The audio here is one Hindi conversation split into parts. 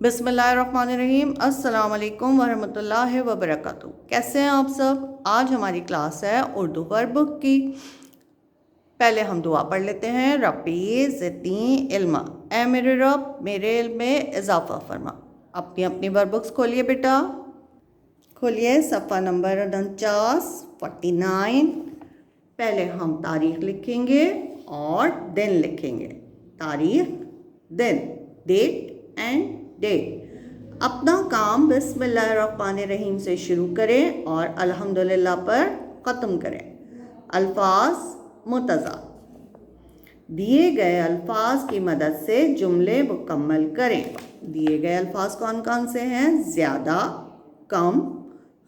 बिस्मिल्लाहिर्रहमानिर्रहीम। अस्सलाम वालेकुम वरहमतुल्लाहि वबरकातुहू। कैसे हैं आप सब? आज हमारी क्लास है उर्दू वर्क बुक की। पहले हम दुआ पढ़ लेते हैं। रब्बी ज़िदनी इल्मा, ऐ मेरे रब मेरे इल्म में इजाफ़ा फरमा। अपनी अपनी वर्क बुक्स खोलिए बेटा, खोलिए सफ़ा नंबर 49। पहले हम तारीख़ लिखेंगे और दिन लिखेंगे। तारीख़, दिन, डेट एंड डे। अपना काम बिस्मिल्लाहिर्रहमानिर्रहीम से शुरू करें और अल्हम्दुलिल्लाह पर ख़त्म करें। अल्फाज मुतज़ाद। दिए गए अल्फाज की मदद से जुमले मुकम्मल करें। दिए गए अल्फाज कौन कौन से हैं? ज़्यादा, कम,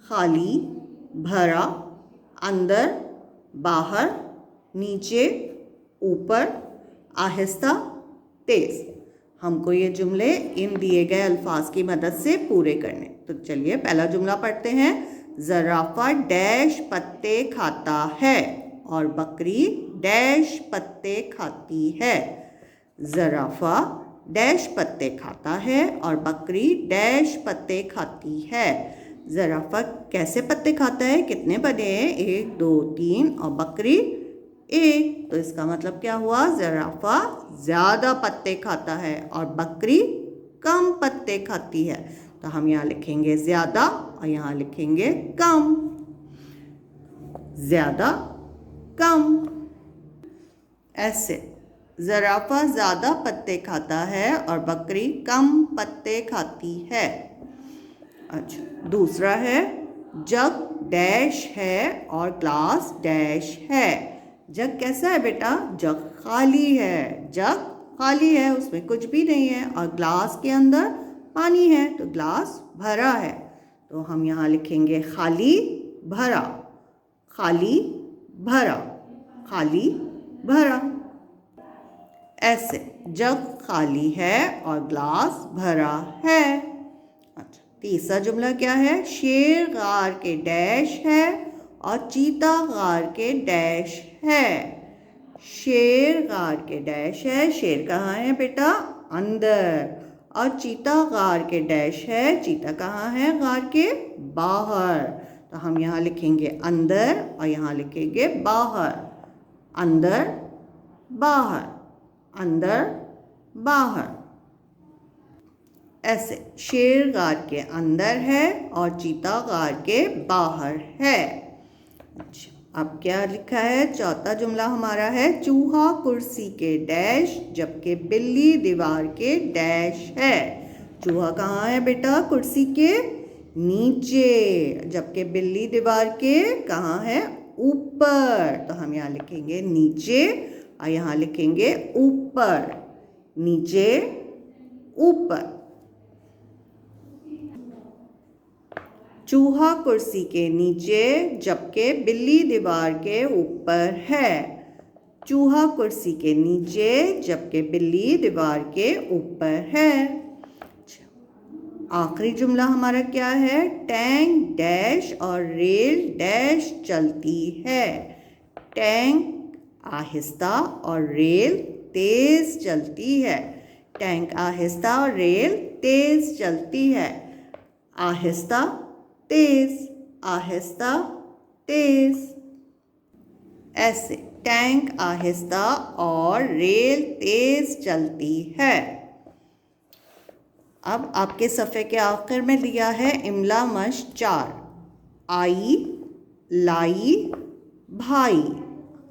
खाली, भरा, अंदर, बाहर, नीचे, ऊपर, आहिस्ता, तेज़। हमको ये जुमले इन दिए गए अल्फाज की मदद से पूरे करने। तो चलिए पहला जुमला पढ़ते हैं। ज़राफ़ा डैश पत्ते खाता है और बकरी डैश पत्ते खाती है। ज़राफ़ा डैश पत्ते खाता है और बकरी डैश पत्ते खाती है। ज़राफ़ा कैसे पत्ते खाता है? कितने बने हैं? 1 2 3 और बकरी 1। तो इसका मतलब क्या हुआ? ज़राफ़ा ज़्यादा पत्ते खाता है और बकरी कम पत्ते खाती है। तो हम यहाँ लिखेंगे ज़्यादा और यहाँ लिखेंगे कम। ज़्यादा, कम। ऐसे ज़राफ़ा ज़्यादा पत्ते खाता है और बकरी कम पत्ते खाती है। अच्छा, दूसरा है जग डैश है और ग्लास डैश है। जग कैसा है बेटा? जग खाली है। जग खाली है, उसमें कुछ भी नहीं है, और ग्लास के अंदर पानी है तो ग्लास भरा है। तो हम यहाँ लिखेंगे खाली, भरा, खाली, भरा, खाली, भरा। ऐसे जग खाली है और ग्लास भरा है। अच्छा, तीसरा जुमला क्या है? शेर गार के डैश है और चीता गार के डैश है। शेर गार के डैश है। शेर कहाँ है बेटा? अंदर। और चीता गार के डैश है। चीता कहाँ है? गार के बाहर। तो हम यहाँ लिखेंगे अंदर और यहाँ लिखेंगे बाहर। अंदर, बाहर, अंदर, बाहर। ऐसे शेर गार के अंदर है और चीता गार के बाहर है। अच्छा, अब क्या लिखा है? चौथा जुमला हमारा है चूहा कुर्सी के डैश जबकि बिल्ली दीवार के डैश है। चूहा कहाँ है बेटा? कुर्सी के नीचे, जबकि बिल्ली दीवार के कहाँ है? ऊपर। तो हम यहाँ लिखेंगे नीचे और यहाँ लिखेंगे ऊपर। नीचे, ऊपर। चूहा कुर्सी के नीचे जबकि बिल्ली दीवार के ऊपर है। चूहा कुर्सी के नीचे जबकि बिल्ली दीवार के ऊपर है। आखिरी जुमला हमारा क्या है? टैंक डैश और रेल डैश चलती है। टैंक आहिस्ता और रेल तेज चलती है। टैंक आहिस्ता और रेल तेज चलती है। आहिस्ता, तेज, आहिस्ता, तेज। ऐसे टैंक आहिस्ता और रेल तेज चलती है। अब आपके सफ़े के आखिर में दिया है इमला मश्क 4। आई, लाई, भाई।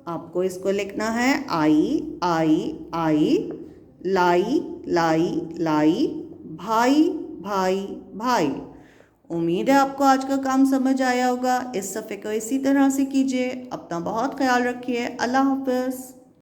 आपको इसको लिखना है आई, आई, आई, लाई, लाई, लाई, भाई, भाई, भाई। उम्मीद है आपको आज का काम समझ आया होगा। इस सफ़े को इसी तरह से कीजिए। अपना बहुत ख्याल रखिए। अल्लाह हाफ़िज़।